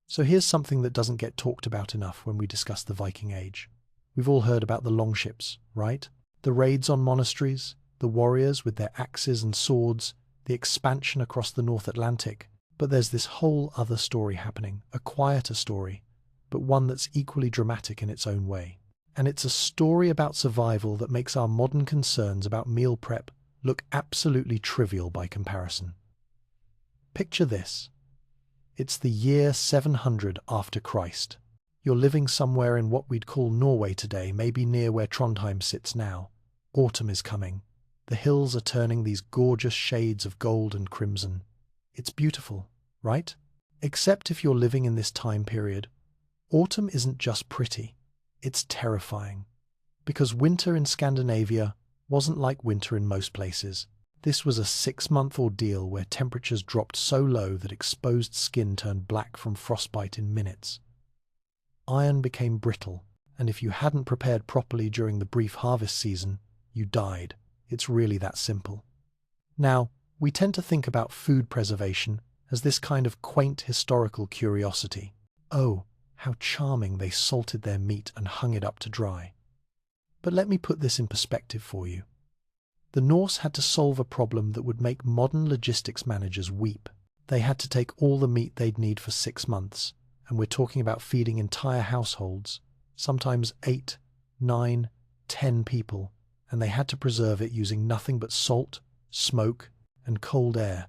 So here's something that doesn't get talked about enough when we discuss the Viking Age. We've all heard about the longships, right? The raids on monasteries, the warriors with their axes and swords, the expansion across the North Atlantic. But there's this whole other story happening, a quieter story, but one that's equally dramatic in its own way. And it's a story about survival that makes our modern concerns about meal prep look absolutely trivial by comparison. Picture this. It's the year 700 after Christ. You're living somewhere in what we'd call Norway today, maybe near where Trondheim sits now. Autumn is coming. The hills are turning these gorgeous shades of gold and crimson. It's beautiful, right? Except if you're living in this time period, autumn isn't just pretty, it's terrifying. Because winter in Scandinavia wasn't like winter in most places. This was a 6-month ordeal where temperatures dropped so low that exposed skin turned black from frostbite in minutes. Iron became brittle, and if you hadn't prepared properly during the brief harvest season, you died. It's really that simple. Now, we tend to think about food preservation as this kind of quaint historical curiosity. Oh, how charming they salted their meat and hung it up to dry. But let me put this in perspective for you. The Norse had to solve a problem that would make modern logistics managers weep. They had to take all the meat they'd need for 6 months, and we're talking about feeding entire households, sometimes 8, 9, 10 people, and they had to preserve it using nothing but salt, smoke, and cold air.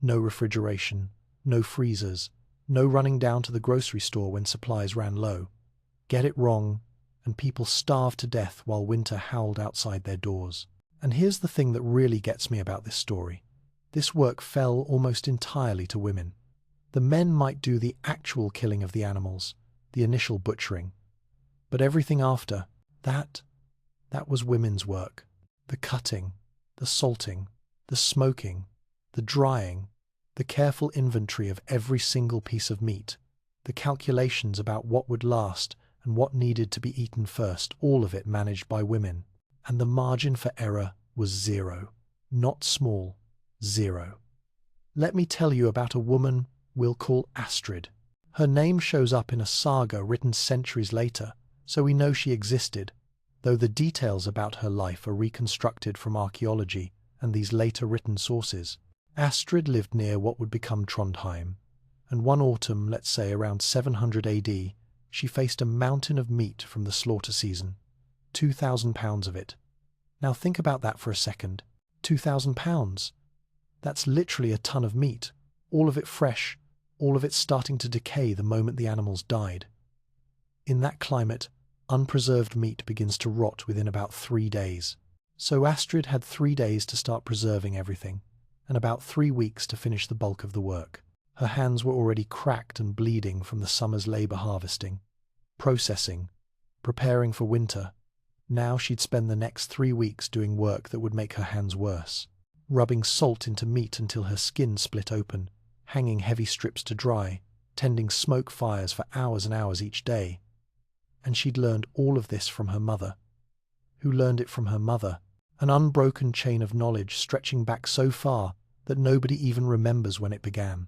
No refrigeration, no freezers, no running down to the grocery store when supplies ran low. Get it wrong, and people starved to death while winter howled outside their doors. And here's the thing that really gets me about this story. This work fell almost entirely to women. The men might do the actual killing of the animals, the initial butchering. But everything after, that was women's work. The cutting, the salting, the smoking, the drying, the careful inventory of every single piece of meat, the calculations about what would last and what needed to be eaten first, all of it managed by women. And the margin for error was zero. Not small, zero. Let me tell you about a woman we'll call Astrid. Her name shows up in a saga written centuries later, so we know she existed, though the details about her life are reconstructed from archaeology and these later written sources. Astrid lived near what would become Trondheim, and one autumn, let's say around 700 AD, she faced a mountain of meat from the slaughter season. 2,000 pounds of it. Now think about that for a second. 2,000 pounds. That's literally a ton of meat, all of it fresh, all of it starting to decay the moment the animals died. In that climate, unpreserved meat begins to rot within about 3 days. So Astrid had 3 days to start preserving everything, and about 3 weeks to finish the bulk of the work. Her hands were already cracked and bleeding from the summer's labour harvesting, processing, preparing for winter. Now she'd spend the next 3 weeks doing work that would make her hands worse, rubbing salt into meat until her skin split open, hanging heavy strips to dry, tending smoke fires for hours and hours each day. And she'd learned all of this from her mother. Who learned it from her mother? An unbroken chain of knowledge stretching back so far that nobody even remembers when it began.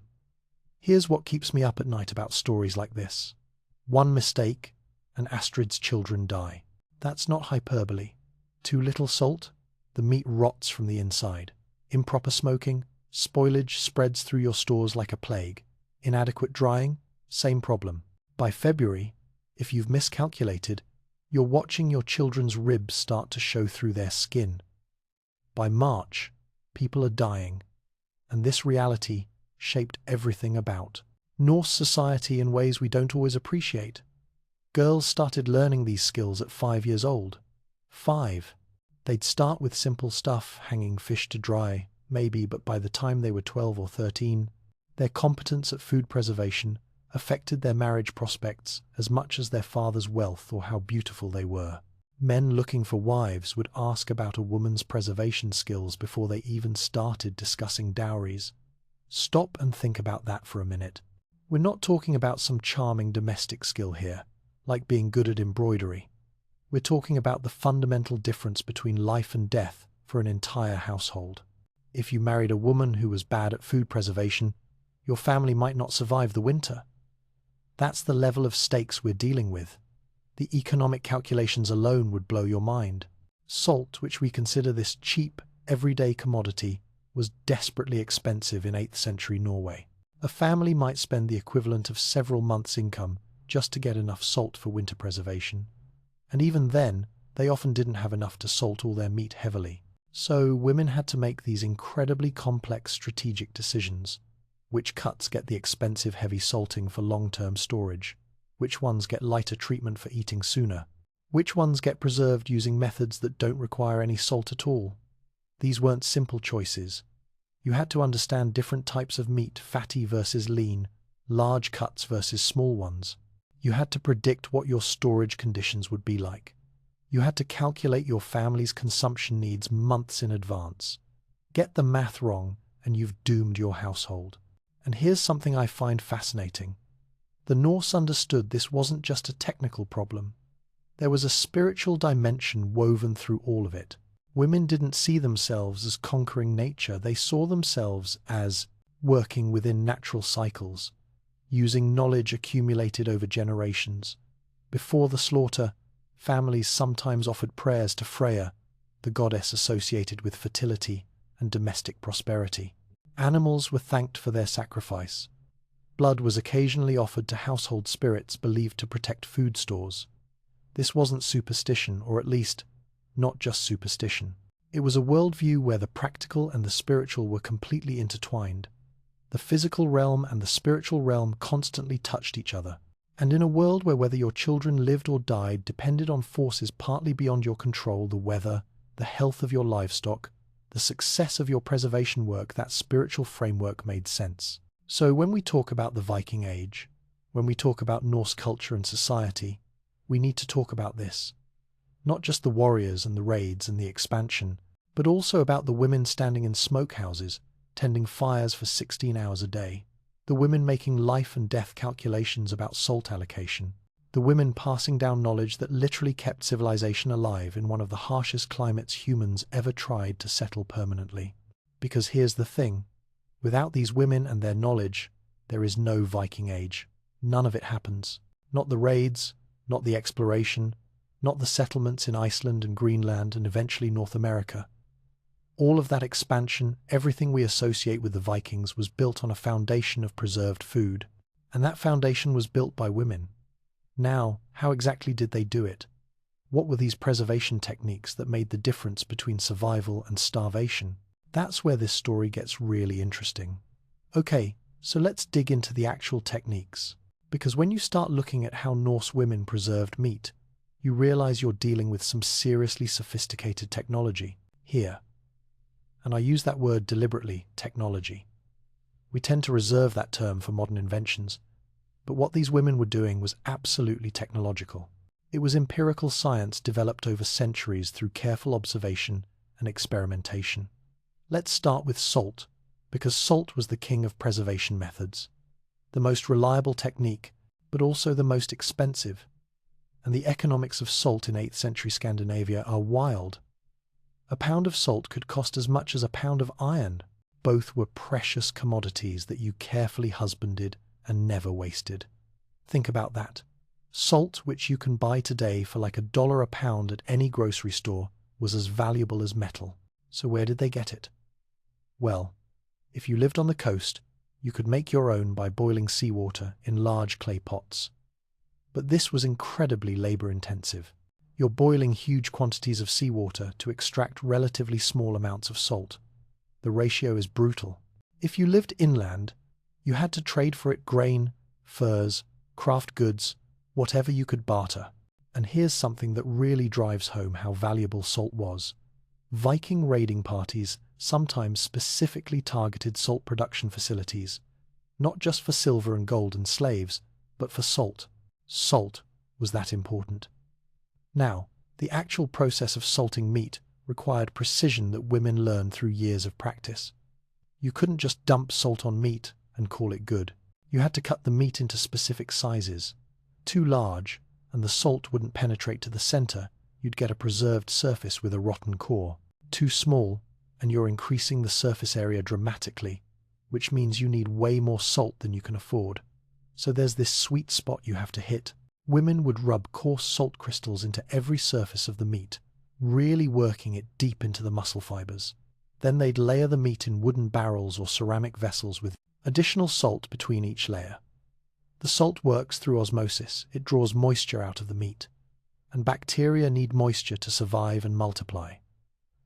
Here's what keeps me up at night about stories like this. One mistake, and Astrid's children die. That's not hyperbole. Too little salt? The meat rots from the inside. Improper smoking? Spoilage spreads through your stores like a plague. Inadequate drying? Same problem. By February, if you've miscalculated, you're watching your children's ribs start to show through their skin. By March, people are dying, and this reality shaped everything about Norse society in ways we don't always appreciate. Girls started learning these skills at 5 years old. 5. They'd start with simple stuff, hanging fish to dry, maybe, but by the time they were 12 or 13, their competence at food preservation affected their marriage prospects as much as their father's wealth or how beautiful they were. Men looking for wives would ask about a woman's preservation skills before they even started discussing dowries. Stop and think about that for a minute. We're not talking about some charming domestic skill here, like being good at embroidery. We're talking about the fundamental difference between life and death for an entire household. If you married a woman who was bad at food preservation, your family might not survive the winter. That's the level of stakes we're dealing with. The economic calculations alone would blow your mind. Salt, which we consider this cheap, everyday commodity, was desperately expensive in 8th century Norway. A family might spend the equivalent of several months' income just to get enough salt for winter preservation. And even then, they often didn't have enough to salt all their meat heavily. So women had to make these incredibly complex strategic decisions. Which cuts get the expensive heavy salting for long-term storage? Which ones get lighter treatment for eating sooner? Which ones get preserved using methods that don't require any salt at all? These weren't simple choices. You had to understand different types of meat, fatty versus lean, large cuts versus small ones. You had to predict what your storage conditions would be like. You had to calculate your family's consumption needs months in advance. Get the math wrong, and you've doomed your household. And here's something I find fascinating. The Norse understood this wasn't just a technical problem. There was a spiritual dimension woven through all of it. Women didn't see themselves as conquering nature. They saw themselves as working within natural cycles, using knowledge accumulated over generations. Before the slaughter, families sometimes offered prayers to Freya, the goddess associated with fertility and domestic prosperity. Animals were thanked for their sacrifice. Blood was occasionally offered to household spirits believed to protect food stores. This wasn't superstition, or at least, not just superstition. It was a worldview where the practical and the spiritual were completely intertwined. The physical realm and the spiritual realm constantly touched each other. And in a world where whether your children lived or died depended on forces partly beyond your control, the weather, the health of your livestock, the success of your preservation work, that spiritual framework made sense. So when we talk about the Viking Age, when we talk about Norse culture and society, we need to talk about this. Not just the warriors and the raids and the expansion, but also about the women standing in smokehouses, tending fires for 16 hours a day, the women making life and death calculations about salt allocation, the women passing down knowledge that literally kept civilization alive in one of the harshest climates humans ever tried to settle permanently. Because here's the thing, without these women and their knowledge, there is no Viking Age. None of it happens. Not the raids, not the exploration, not the settlements in Iceland and Greenland and eventually North America. All of that expansion, everything we associate with the Vikings, was built on a foundation of preserved food. And that foundation was built by women. Now, how exactly did they do it? What were these preservation techniques that made the difference between survival and starvation? That's where this story gets really interesting. Okay, so let's dig into the actual techniques. Because when you start looking at how Norse women preserved meat, you realize you're dealing with some seriously sophisticated technology here. And I use that word deliberately, technology. We tend to reserve that term for modern inventions, but what these women were doing was absolutely technological. It was empirical science developed over centuries through careful observation and experimentation. Let's start with salt, because salt was the king of preservation methods. The most reliable technique, but also the most expensive. And the economics of salt in 8th century Scandinavia are wild. A pound of salt could cost as much as a pound of iron. Both were precious commodities that you carefully husbanded and never wasted. Think about that. Salt, which you can buy today for like $1 a pound at any grocery store, was as valuable as metal. So where did they get it? Well, if you lived on the coast, you could make your own by boiling seawater in large clay pots. But this was incredibly labor-intensive. You're boiling huge quantities of seawater to extract relatively small amounts of salt. The ratio is brutal. If you lived inland, you had to trade for it grain, furs, craft goods, whatever you could barter. And here's something that really drives home how valuable salt was. Viking raiding parties sometimes specifically targeted salt production facilities, not just for silver and gold and slaves, but for salt. Salt was that important. Now, the actual process of salting meat required precision that women learned through years of practice. You couldn't just dump salt on meat and call it good. You had to cut the meat into specific sizes. Too large, and the salt wouldn't penetrate to the center, you'd get a preserved surface with a rotten core. Too small, and you're increasing the surface area dramatically, which means you need way more salt than you can afford. So there's this sweet spot you have to hit. Women would rub coarse salt crystals into every surface of the meat, really working it deep into the muscle fibers. Then they'd layer the meat in wooden barrels or ceramic vessels with additional salt between each layer. The salt works through osmosis. It draws moisture out of the meat. And bacteria need moisture to survive and multiply.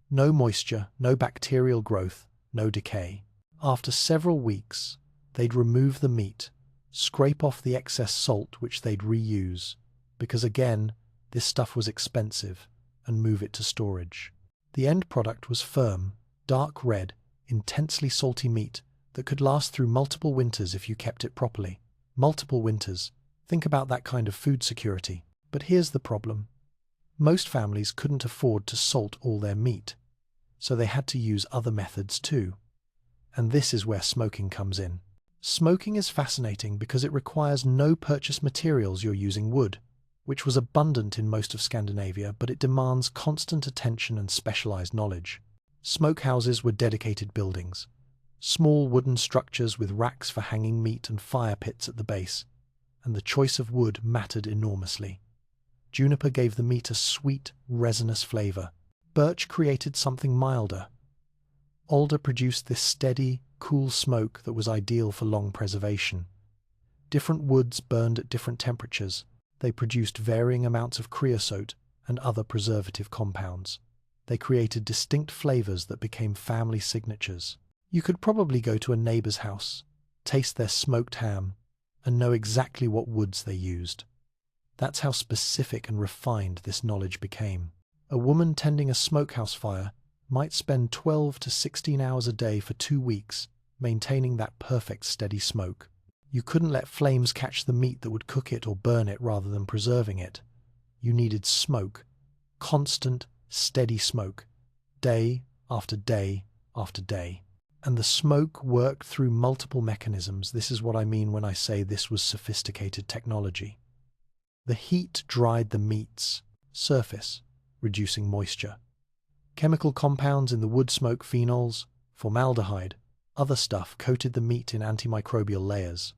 No moisture, no bacterial growth, no decay. After several weeks, they'd remove the meat, scrape off the excess salt which they'd reuse, because again, this stuff was expensive, and move it to storage. The end product was firm, dark red, intensely salty meat that could last through multiple winters if you kept it properly. Multiple winters. Think about that kind of food security. But here's the problem. Most families couldn't afford to salt all their meat, so they had to use other methods too. And this is where smoking comes in. Smoking is fascinating because it requires no purchased materials. You're using wood, which was abundant in most of Scandinavia, but it demands constant attention and specialized knowledge. Smokehouses were dedicated buildings, small wooden structures with racks for hanging meat and fire pits at the base, and the choice of wood mattered enormously. Juniper gave the meat a sweet, resinous flavor. Birch created something milder. Alder produced this steady, cool smoke that was ideal for long preservation. Different woods burned at different temperatures. They produced varying amounts of creosote and other preservative compounds. They created distinct flavors that became family signatures. You could probably go to a neighbor's house, taste their smoked ham, and know exactly what woods they used. That's how specific and refined this knowledge became. A woman tending a smokehouse fire might spend 12 to 16 hours a day for 2 weeks, maintaining that perfect steady smoke. You couldn't let flames catch the meat that would cook it or burn it rather than preserving it. You needed smoke, constant, steady smoke, day after day after day. And the smoke worked through multiple mechanisms. This is what I mean when I say this was sophisticated technology. The heat dried the meat's surface, reducing moisture. Chemical compounds in the wood smoke, phenols, formaldehyde, other stuff coated the meat in antimicrobial layers.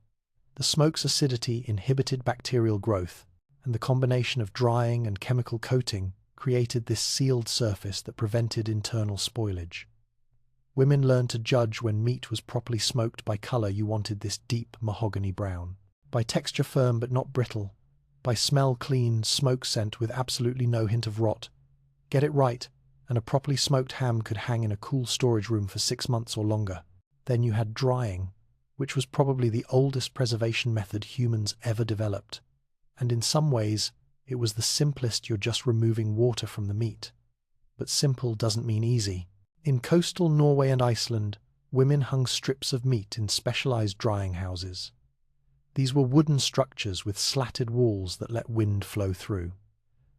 The smoke's acidity inhibited bacterial growth, and the combination of drying and chemical coating created this sealed surface that prevented internal spoilage. Women learned to judge when meat was properly smoked by color. You wanted this deep mahogany brown. By texture, firm but not brittle. By smell, clean, smoke scent with absolutely no hint of rot. Get it right, and a properly smoked ham could hang in a cool storage room for 6 months or longer. Then you had drying, which was probably the oldest preservation method humans ever developed. And in some ways, it was the simplest. You're just removing water from the meat. But simple doesn't mean easy. In coastal Norway and Iceland, women hung strips of meat in specialized drying houses. These were wooden structures with slatted walls that let wind flow through.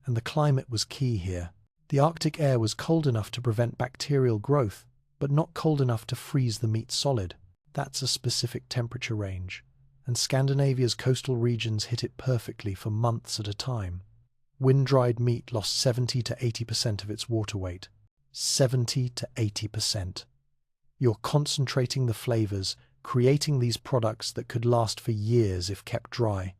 And the climate was key here. The Arctic air was cold enough to prevent bacterial growth, but not cold enough to freeze the meat solid. That's a specific temperature range, and Scandinavia's coastal regions hit it perfectly for months at a time. Wind-dried meat lost 70 to 80% of its water weight. 70 to 80%. You're concentrating the flavors, creating these products that could last for years if kept dry.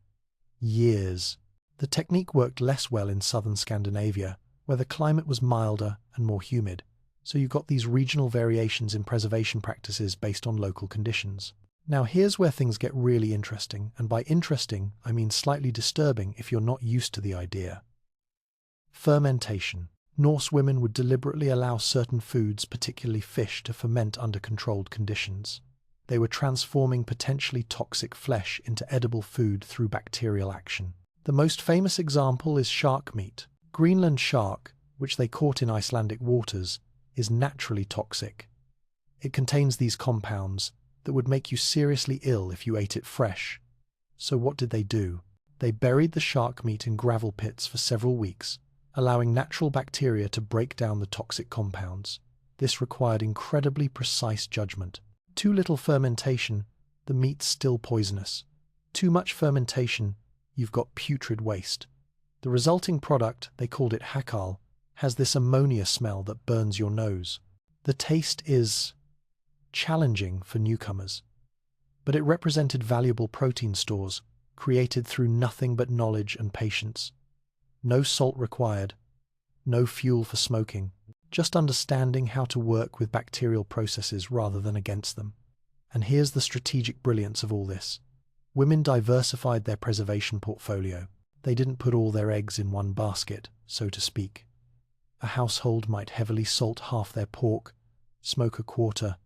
Years. The technique worked less well in southern Scandinavia, where the climate was milder and more humid, so you got these regional variations in preservation practices based on local conditions. Now here's where things get really interesting, and by interesting, I mean slightly disturbing if you're not used to the idea. Fermentation. Norse women would deliberately allow certain foods, particularly fish, to ferment under controlled conditions. They were transforming potentially toxic flesh into edible food through bacterial action. The most famous example is shark meat. Greenland shark, which they caught in Icelandic waters, is naturally toxic. It contains these compounds that would make you seriously ill if you ate it fresh. So what did they do? They buried the shark meat in gravel pits for several weeks, allowing natural bacteria to break down the toxic compounds. This required incredibly precise judgment. Too little fermentation, the meat's still poisonous. Too much fermentation, you've got putrid waste. The resulting product, they called it hakal, has this ammonia smell that burns your nose. The taste is challenging for newcomers, but it represented valuable protein stores. created through nothing but knowledge and patience. No salt required, no fuel for smoking, just understanding how to work with bacterial processes rather than against them. And here's the strategic brilliance of all this. Women diversified their preservation portfolio. They didn't put all their eggs in one basket, so to speak. A household might heavily salt half their pork, smoke a quarter,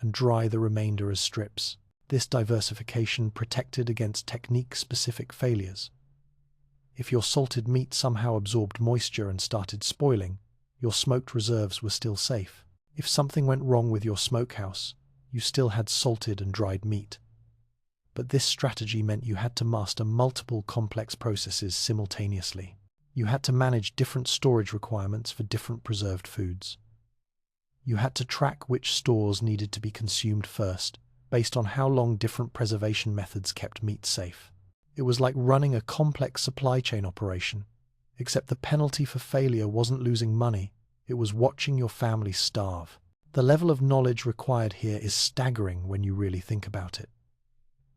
and dry the remainder as strips. This diversification protected against technique-specific failures. If your salted meat somehow absorbed moisture and started spoiling, your smoked reserves were still safe. If something went wrong with your smokehouse, you still had salted and dried meat. But this strategy meant you had to master multiple complex processes simultaneously. You had to manage different storage requirements for different preserved foods. You had to track which stores needed to be consumed first, based on how long different preservation methods kept meat safe. It was like running a complex supply chain operation, except the penalty for failure wasn't losing money, it was watching your family starve. The level of knowledge required here is staggering when you really think about it.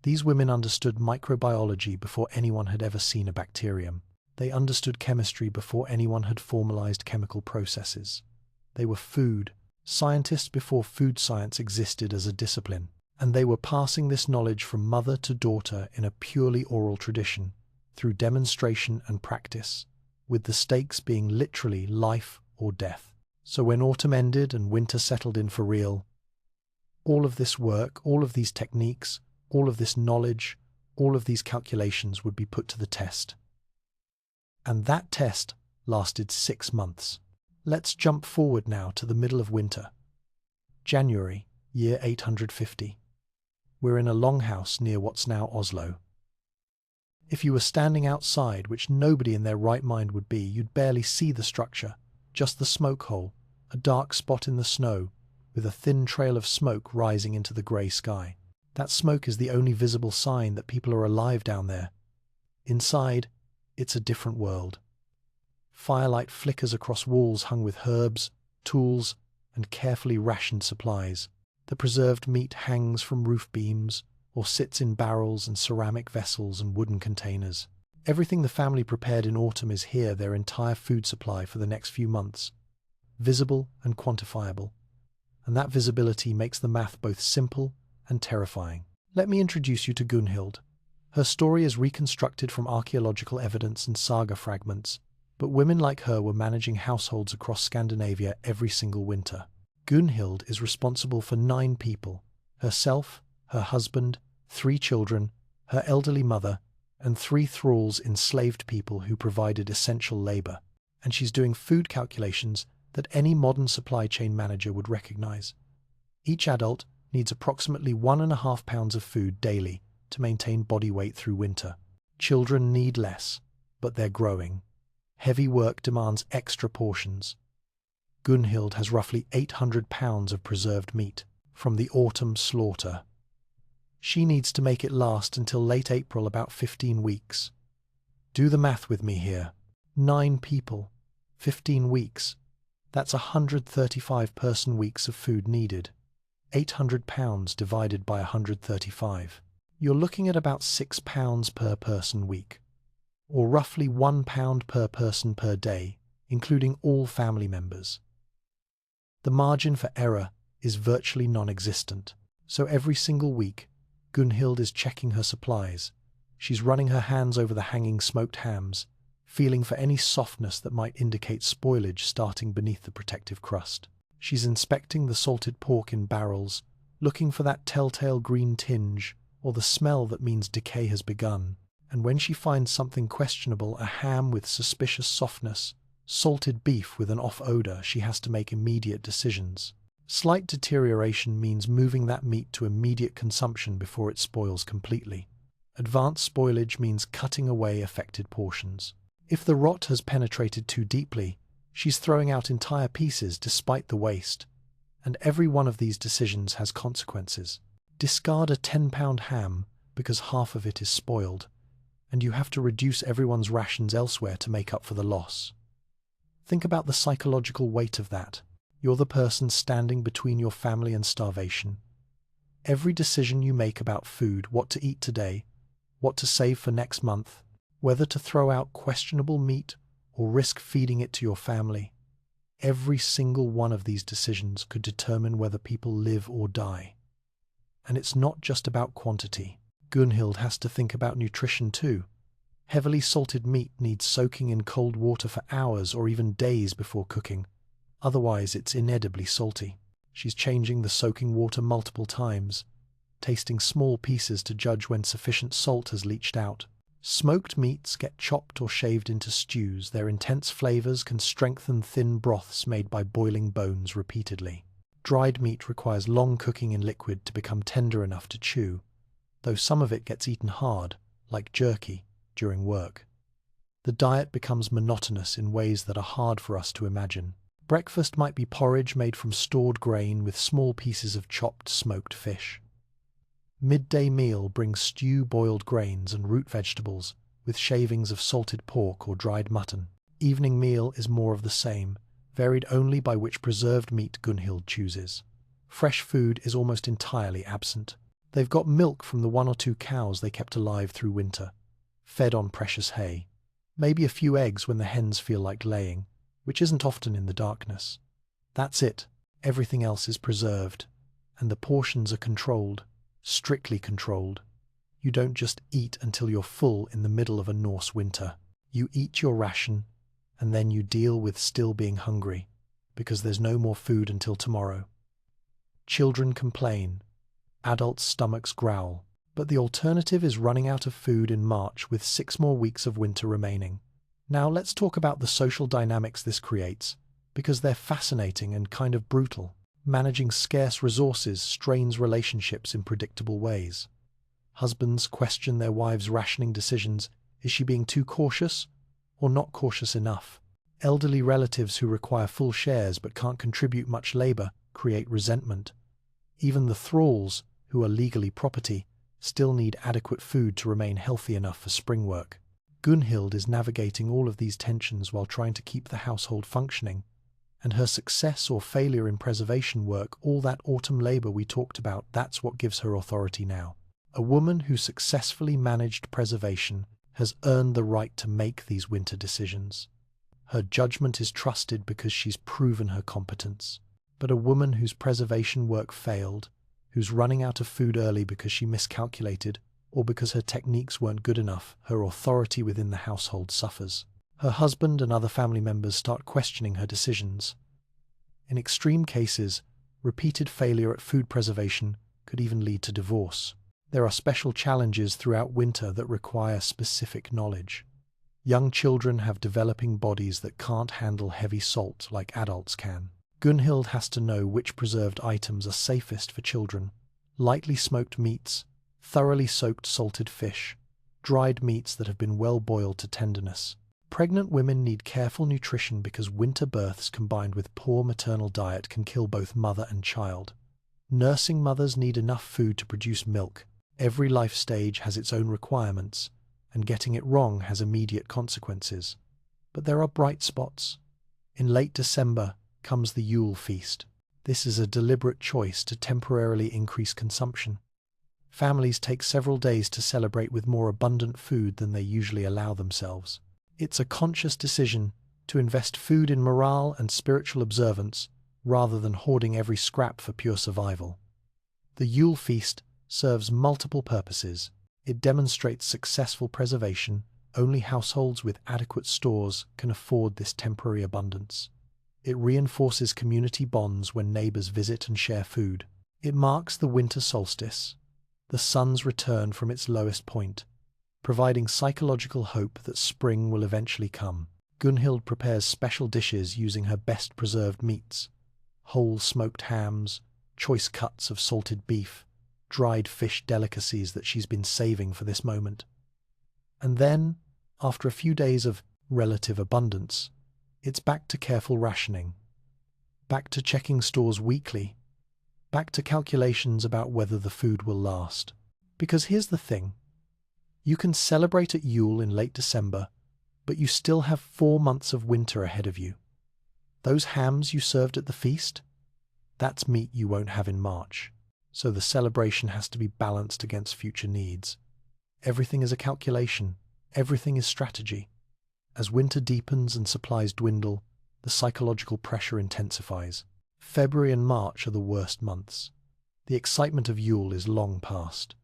These women understood microbiology before anyone had ever seen a bacterium. They understood chemistry before anyone had formalized chemical processes. They were food scientists before food science existed as a discipline. And they were passing this knowledge from mother to daughter in a purely oral tradition, through demonstration and practice, with the stakes being literally life or death. So when autumn ended and winter settled in for real, all of this work, all of these techniques, all of this knowledge, all of these calculations would be put to the test. And that test lasted 6 months. Let's jump forward now to the middle of winter. January, year 850. We're in a longhouse near what's now Oslo. If you were standing outside, which nobody in their right mind would be, you'd barely see the structure, just the smoke hole, a dark spot in the snow, with a thin trail of smoke rising into the grey sky. That smoke is the only visible sign that people are alive down there. Inside, it's a different world. Firelight flickers across walls hung with herbs, tools, and carefully rationed supplies. The preserved meat hangs from roof beams or sits in barrels and ceramic vessels and wooden containers. Everything the family prepared in autumn is here, their entire food supply for the next few months, visible and quantifiable. And that visibility makes the math both simple and terrifying. Let me introduce you to Gunhild. Her story is reconstructed from archaeological evidence and saga fragments, but women like her were managing households across Scandinavia every single winter. Gunhild is responsible for 9 people: herself, her husband, 3 children, her elderly mother, and 3 thralls, enslaved people who provided essential labor. And she's doing food calculations that any modern supply chain manager would recognize. Each adult needs approximately 1.5 pounds of food daily to maintain body weight through winter. Children need less, but they're growing. Heavy work demands extra portions. Gunhild has roughly 800 pounds of preserved meat from the autumn slaughter. She needs to make it last until late April, about 15 weeks. Do the math with me here. 9 people, 15 weeks. That's 135 person weeks of food needed. 800 pounds divided by 135. You're looking at about 6 pounds per person week, or roughly 1 pound per person per day, including all family members. The margin for error is virtually non-existent, so every single week, Gunhild is checking her supplies. She's running her hands over the hanging smoked hams, feeling for any softness that might indicate spoilage starting beneath the protective crust. She's inspecting the salted pork in barrels, looking for that telltale green tinge or the smell that means decay has begun. And when she finds something questionable, a ham with suspicious softness, salted beef with an off odor, she has to make immediate decisions. Slight deterioration means moving that meat to immediate consumption before it spoils completely. Advanced spoilage means cutting away affected portions. If the rot has penetrated too deeply, she's throwing out entire pieces despite the waste. And every one of these decisions has consequences. Discard a 10-pound ham because half of it is spoiled, and you have to reduce everyone's rations elsewhere to make up for the loss. Think about the psychological weight of that. You're the person standing between your family and starvation. Every decision you make about food, what to eat today, what to save for next month, whether to throw out questionable meat or risk feeding it to your family. Every single one of these decisions could determine whether people live or die. And it's not just about quantity. Gunhild has to think about nutrition too. Heavily salted meat needs soaking in cold water for hours or even days before cooking. Otherwise, it's inedibly salty. She's changing the soaking water multiple times, tasting small pieces to judge when sufficient salt has leached out. Smoked meats get chopped or shaved into stews. Their intense flavors can strengthen thin broths made by boiling bones repeatedly. Dried meat requires long cooking in liquid to become tender enough to chew, though some of it gets eaten hard, like jerky, during work. The diet becomes monotonous in ways that are hard for us to imagine. Breakfast might be porridge made from stored grain with small pieces of chopped smoked fish. Midday meal brings stew boiled grains and root vegetables with shavings of salted pork or dried mutton. Evening meal is more of the same, varied only by which preserved meat Gunhild chooses. Fresh food is almost entirely absent. They've got milk from the 1 or 2 cows they kept alive through winter, fed on precious hay. Maybe a few eggs when the hens feel like laying, which isn't often in the darkness. That's it. Everything else is preserved, and the portions are controlled, strictly controlled. You don't just eat until you're full in the middle of a Norse winter. You eat your ration, and then you deal with still being hungry, because there's no more food until tomorrow. Children complain. Adults' stomachs growl. But the alternative is running out of food in March with 6 more weeks of winter remaining. Now let's talk about the social dynamics this creates, because they're fascinating and kind of brutal. Managing scarce resources strains relationships in predictable ways. Husbands question their wives' rationing decisions. Is she being too cautious or not cautious enough? Elderly relatives who require full shares but can't contribute much labor create resentment. Even the thralls, who are legally property, still need adequate food to remain healthy enough for spring work. Gunhild is navigating all of these tensions while trying to keep the household functioning, and her success or failure in preservation work, all that autumn labor we talked about, that's what gives her authority now. A woman who successfully managed preservation has earned the right to make these winter decisions. Her judgment is trusted because she's proven her competence. But a woman whose preservation work failed, who's running out of food early because she miscalculated or because her techniques weren't good enough, her authority within the household suffers. Her husband and other family members start questioning her decisions. In extreme cases, repeated failure at food preservation could even lead to divorce. There are special challenges throughout winter that require specific knowledge. Young children have developing bodies that can't handle heavy salt like adults can. Gunhild has to know which preserved items are safest for children. Lightly smoked meats, thoroughly soaked salted fish, dried meats that have been well boiled to tenderness. Pregnant women need careful nutrition because winter births combined with poor maternal diet can kill both mother and child. Nursing mothers need enough food to produce milk. Every life stage has its own requirements, and getting it wrong has immediate consequences. But there are bright spots. In late December comes the Yule feast. This is a deliberate choice to temporarily increase consumption. Families take several days to celebrate with more abundant food than they usually allow themselves. It's a conscious decision to invest food in morale and spiritual observance rather than hoarding every scrap for pure survival. The Yule feast serves multiple purposes. It demonstrates successful preservation. Only households with adequate stores can afford this temporary abundance. It reinforces community bonds when neighbors visit and share food. It marks the winter solstice, the sun's return from its lowest point, providing psychological hope that spring will eventually come. Gunhild prepares special dishes using her best preserved meats: whole smoked hams, choice cuts of salted beef, dried fish delicacies that she's been saving for this moment. And then, after a few days of relative abundance, it's back to careful rationing, back to checking stores weekly, back to calculations about whether the food will last. Because here's the thing, you can celebrate at Yule in late December, but you still have 4 months of winter ahead of you. Those hams you served at the feast, that's meat you won't have in March, so the celebration has to be balanced against future needs. Everything is a calculation. Everything is strategy. As winter deepens and supplies dwindle, the psychological pressure intensifies. February and March are the worst months. The excitement of Yule is long past.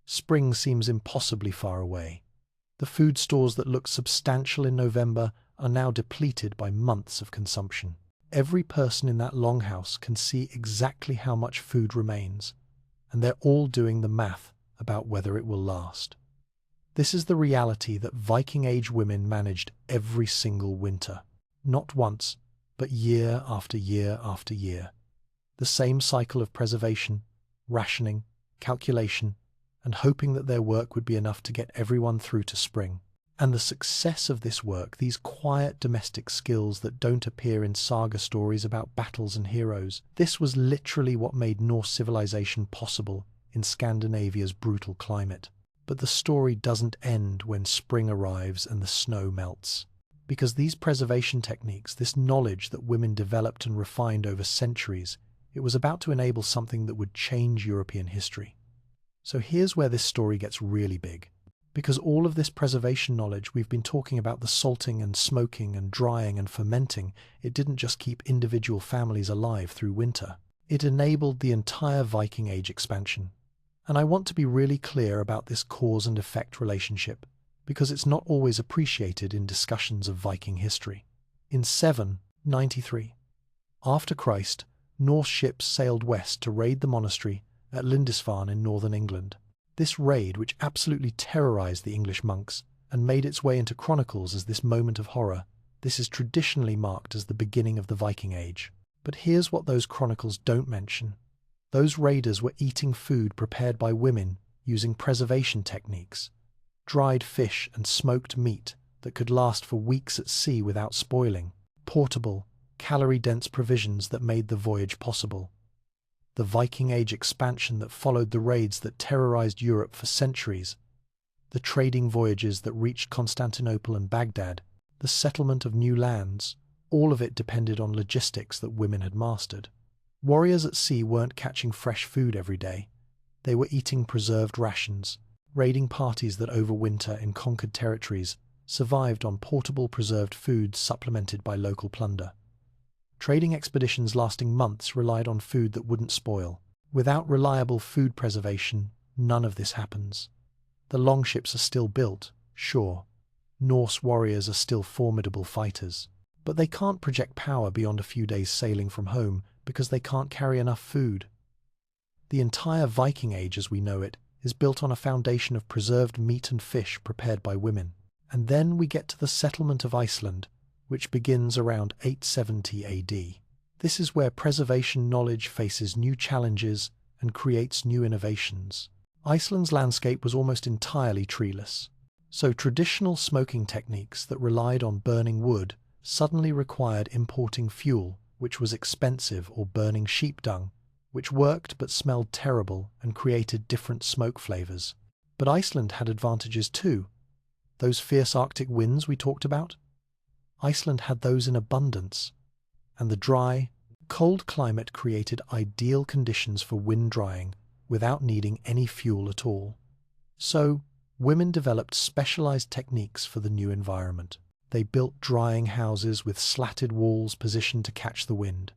Spring seems impossibly far away. The food stores that looked substantial in November are now depleted by months of consumption. Every person in that longhouse can see exactly how much food remains, and they're all doing the math about whether it will last. This is the reality that Viking Age women managed every single winter. Not once, but year after year after year. The same cycle of preservation, rationing, calculation, and hoping that their work would be enough to get everyone through to spring. And the success of this work, these quiet domestic skills that don't appear in saga stories about battles and heroes, this was literally what made Norse civilization possible in Scandinavia's brutal climate. But the story doesn't end when spring arrives and the snow melts. Because these preservation techniques, this knowledge that women developed and refined over centuries, it was about to enable something that would change European history. So here's where this story gets really big. Because all of this preservation knowledge, we've been talking about the salting and smoking and drying and fermenting, it didn't just keep individual families alive through winter. It enabled the entire Viking Age expansion. And I want to be really clear about this cause and effect relationship, because it's not always appreciated in discussions of Viking history. In 793, after Christ, Norse ships sailed west to raid the monastery at Lindisfarne in northern England. This raid, which absolutely terrorized the English monks and made its way into chronicles as this moment of horror, this is traditionally marked as the beginning of the Viking Age. But here's what those chronicles don't mention. Those raiders were eating food prepared by women using preservation techniques, dried fish and smoked meat that could last for weeks at sea without spoiling, portable, calorie-dense provisions that made the voyage possible. The Viking Age expansion that followed the raids that terrorized Europe for centuries, the trading voyages that reached Constantinople and Baghdad, the settlement of new lands, all of it depended on logistics that women had mastered. Warriors at sea weren't catching fresh food every day. They were eating preserved rations. Raiding parties that overwinter in conquered territories survived on portable preserved foods supplemented by local plunder. Trading expeditions lasting months relied on food that wouldn't spoil. Without reliable food preservation, none of this happens. The longships are still built, sure. Norse warriors are still formidable fighters. But they can't project power beyond a few days sailing from home because they can't carry enough food. The entire Viking Age as we know it is built on a foundation of preserved meat and fish prepared by women. And then we get to the settlement of Iceland, which begins around 870 AD. This is where preservation knowledge faces new challenges and creates new innovations. Iceland's landscape was almost entirely treeless, so traditional smoking techniques that relied on burning wood suddenly required importing fuel, which was expensive, or burning sheep dung, which worked but smelled terrible and created different smoke flavors. But Iceland had advantages too. Those fierce Arctic winds we talked about? Iceland had those in abundance, and the dry, cold climate created ideal conditions for wind drying without needing any fuel at all. So, women developed specialized techniques for the new environment. They built drying houses with slatted walls positioned to catch the wind.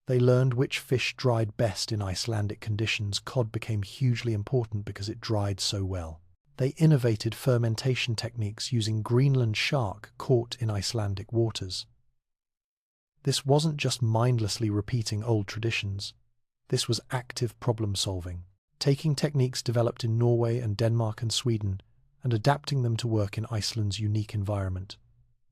They learned which fish dried best in Icelandic conditions. Cod became hugely important because it dried so well. They innovated fermentation techniques using Greenland shark caught in Icelandic waters. This wasn't just mindlessly repeating old traditions. This was active problem-solving, taking techniques developed in Norway and Denmark and Sweden and adapting them to work in Iceland's unique environment.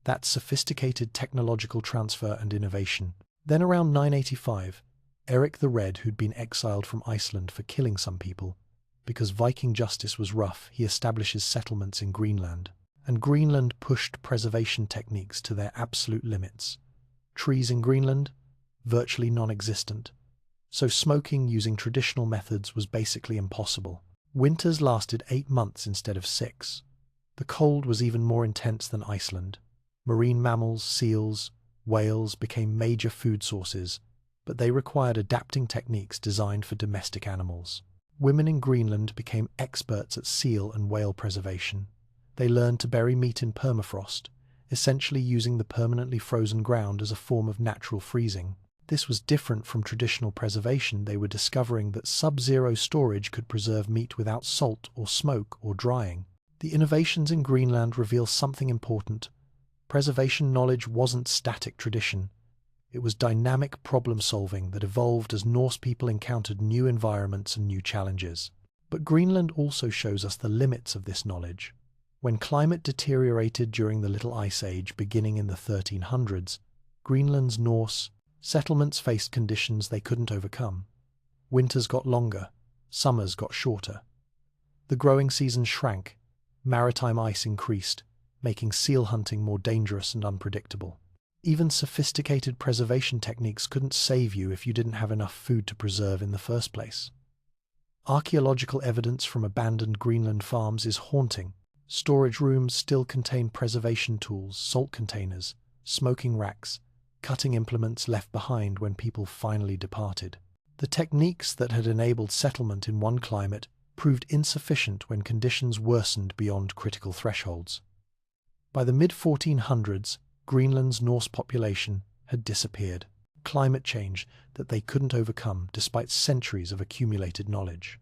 That's sophisticated technological transfer and innovation. Then around 985, Eric the Red, who'd been exiled from Iceland for killing some people, because Viking justice was rough, he establishes settlements in Greenland. And Greenland pushed preservation techniques to their absolute limits. Trees in Greenland? Virtually non-existent. So smoking using traditional methods was basically impossible. Winters lasted 8 months instead of 6. The cold was even more intense than Iceland. Marine mammals, seals, whales became major food sources, but they required adapting techniques designed for domestic animals. Women in Greenland became experts at seal and whale preservation. They learned to bury meat in permafrost, essentially using the permanently frozen ground as a form of natural freezing. This was different from traditional preservation. They were discovering that sub-zero storage could preserve meat without salt or smoke or drying. The innovations in Greenland reveal something important. Preservation knowledge wasn't static tradition. It was dynamic problem-solving that evolved as Norse people encountered new environments and new challenges. But Greenland also shows us the limits of this knowledge. When climate deteriorated during the Little Ice Age beginning in the 1300s, Greenland's Norse settlements faced conditions they couldn't overcome. Winters got longer, summers got shorter. The growing season shrank, maritime ice increased, making seal hunting more dangerous and unpredictable. Even sophisticated preservation techniques couldn't save you if you didn't have enough food to preserve in the first place. Archaeological evidence from abandoned Greenland farms is haunting. Storage rooms still contain preservation tools, salt containers, smoking racks, cutting implements left behind when people finally departed. The techniques that had enabled settlement in one climate proved insufficient when conditions worsened beyond critical thresholds. By the mid-1400s, Greenland's Norse population had disappeared. Climate change that they couldn't overcome despite centuries of accumulated knowledge.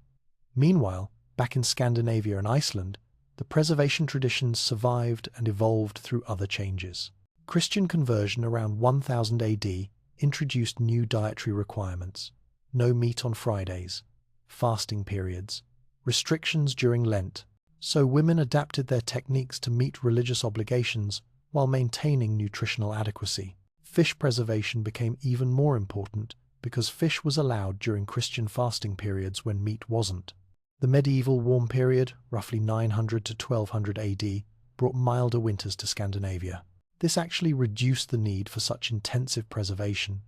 Meanwhile, back in Scandinavia and Iceland, the preservation traditions survived and evolved through other changes. Christian conversion around 1000 AD introduced new dietary requirements: no meat on Fridays, fasting periods, restrictions during Lent. So women adapted their techniques to meet religious obligations while maintaining nutritional adequacy. Fish preservation became even more important because fish was allowed during Christian fasting periods when meat wasn't. The medieval warm period, roughly 900 to 1200 AD, brought milder winters to Scandinavia. This actually reduced the need for such intensive preservation,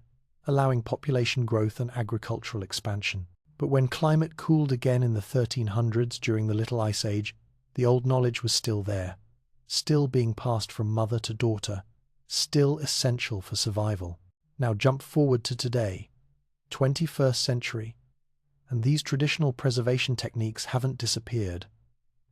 allowing population growth and agricultural expansion. But when climate cooled again in the 1300s during the Little Ice Age, the old knowledge was still there, still being passed from mother to daughter, still essential for survival. Now jump forward to today, 21st century, and these traditional preservation techniques haven't disappeared.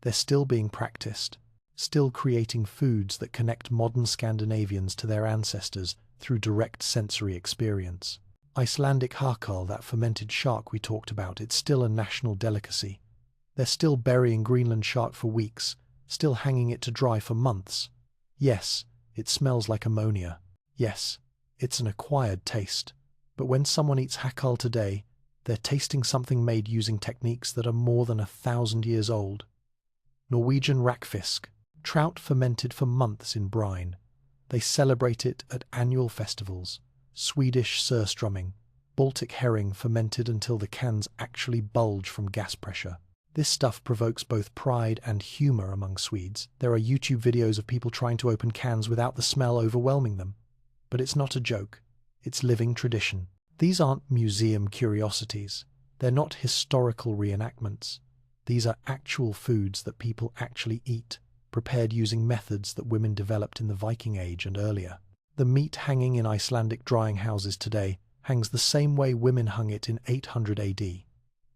They're still being practiced, still creating foods that connect modern Scandinavians to their ancestors through direct sensory experience. Icelandic hakal, that fermented shark we talked about, it's still a national delicacy. They're still burying Greenland shark for weeks, still hanging it to dry for months. Yes, it smells like ammonia. Yes, it's an acquired taste. But when someone eats hakal today, they're tasting something made using techniques that are more than 1,000 years old. Norwegian rakfisk, trout fermented for months in brine. They celebrate it at annual festivals. Swedish surströmming, Baltic herring fermented until the cans actually bulge from gas pressure. This stuff provokes both pride and humor among Swedes. There are YouTube videos of people trying to open cans without the smell overwhelming them. But it's not a joke. It's living tradition. These aren't museum curiosities. They're not historical reenactments. These are actual foods that people actually eat, prepared using methods that women developed in the Viking Age and earlier. The meat hanging in Icelandic drying houses today hangs the same way women hung it in 800 AD.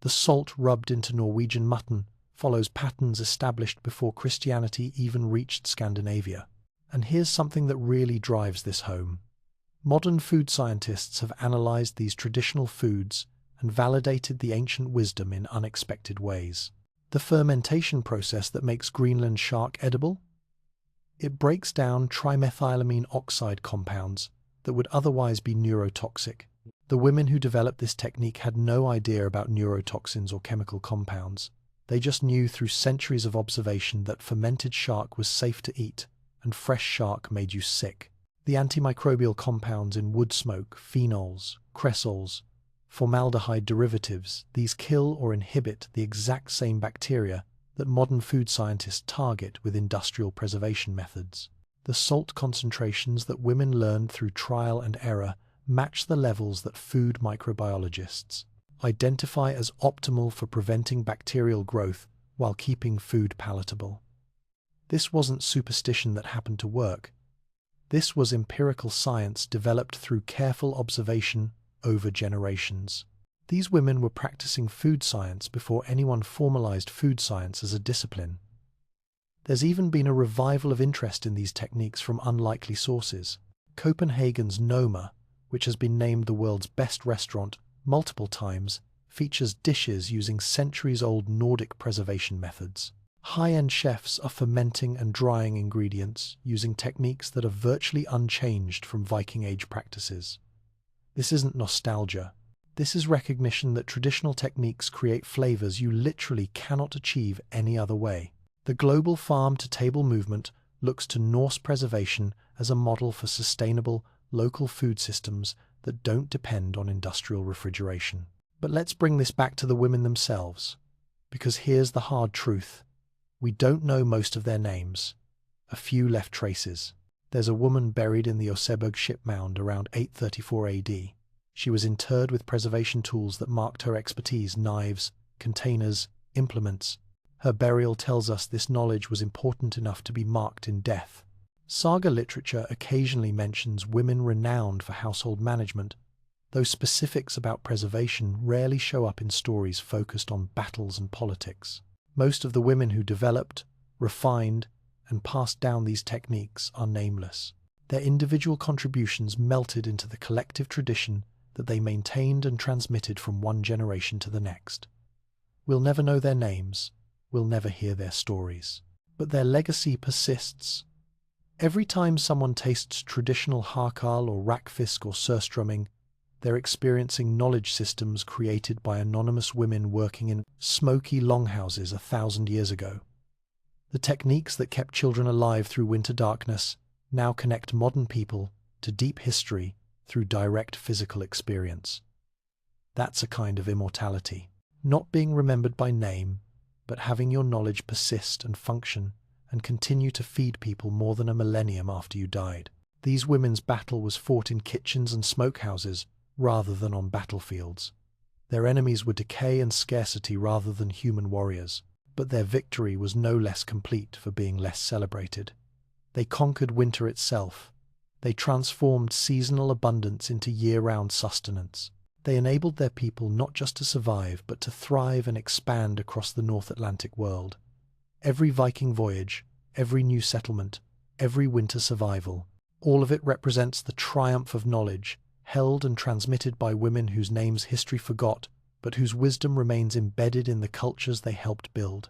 The salt rubbed into Norwegian mutton follows patterns established before Christianity even reached Scandinavia. And here's something that really drives this home. Modern food scientists have analyzed these traditional foods and validated the ancient wisdom in unexpected ways. The fermentation process that makes Greenland shark edible? It breaks down trimethylamine oxide compounds that would otherwise be neurotoxic. The women who developed this technique had no idea about neurotoxins or chemical compounds. They just knew through centuries of observation that fermented shark was safe to eat and fresh shark made you sick. The antimicrobial compounds in wood smoke, phenols, cresols, formaldehyde derivatives, these kill or inhibit the exact same bacteria that modern food scientists target with industrial preservation methods. The salt concentrations that women learned through trial and error match the levels that food microbiologists identify as optimal for preventing bacterial growth while keeping food palatable. This wasn't superstition that happened to work. This was empirical science developed through careful observation over generations. These women were practicing food science before anyone formalized food science as a discipline. There's even been a revival of interest in these techniques from unlikely sources. Copenhagen's Noma, which has been named the world's best restaurant multiple times, features dishes using centuries-old Nordic preservation methods. High-end chefs are fermenting and drying ingredients using techniques that are virtually unchanged from Viking Age practices. This isn't nostalgia. This is recognition that traditional techniques create flavors you literally cannot achieve any other way. The global farm-to-table movement looks to Norse preservation as a model for sustainable, local food systems that don't depend on industrial refrigeration. But let's bring this back to the women themselves, because here's the hard truth. We don't know most of their names. A few left traces. There's a woman buried in the Oseberg ship mound around 834 AD. She was interred with preservation tools that marked her expertise: knives, containers, implements. Her burial tells us this knowledge was important enough to be marked in death. Saga literature occasionally mentions women renowned for household management, though specifics about preservation rarely show up in stories focused on battles and politics. Most of the women who developed, refined, and passed down these techniques are nameless. Their individual contributions melted into the collective tradition that they maintained and transmitted from one generation to the next. We'll never know their names, we'll never hear their stories, but their legacy persists. Every time someone tastes traditional Harkal or Rakfisk or surstrumming, they're experiencing knowledge systems created by anonymous women working in smoky longhouses 1,000 years ago. The techniques that kept children alive through winter darkness now connect modern people to deep history through direct physical experience. That's a kind of immortality. Not being remembered by name, but having your knowledge persist and function and continue to feed people more than a millennium after you died. These women's battle was fought in kitchens and smokehouses rather than on battlefields. Their enemies were decay and scarcity rather than human warriors, but their victory was no less complete for being less celebrated. They conquered winter itself. They transformed seasonal abundance into year-round sustenance. They enabled their people not just to survive, but to thrive and expand across the North Atlantic world. Every Viking voyage, every new settlement, every winter survival, all of it represents the triumph of knowledge, held and transmitted by women whose names history forgot, but whose wisdom remains embedded in the cultures they helped build.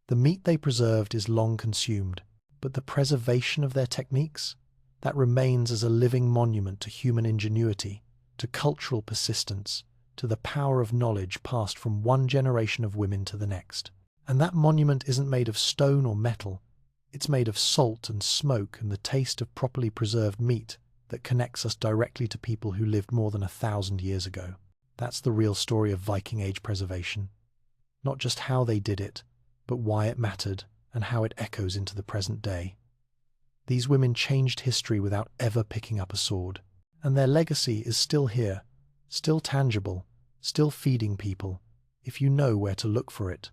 The meat they preserved is long consumed, but the preservation of their techniques, that remains as a living monument to human ingenuity, to cultural persistence, to the power of knowledge passed from one generation of women to the next. And that monument isn't made of stone or metal. It's made of salt and smoke and the taste of properly preserved meat that connects us directly to people who lived more than 1,000 years ago. That's the real story of Viking Age preservation. Not just how they did it, but why it mattered and how it echoes into the present day. These women changed history without ever picking up a sword. And their legacy is still here, still tangible, still feeding people, if you know where to look for it.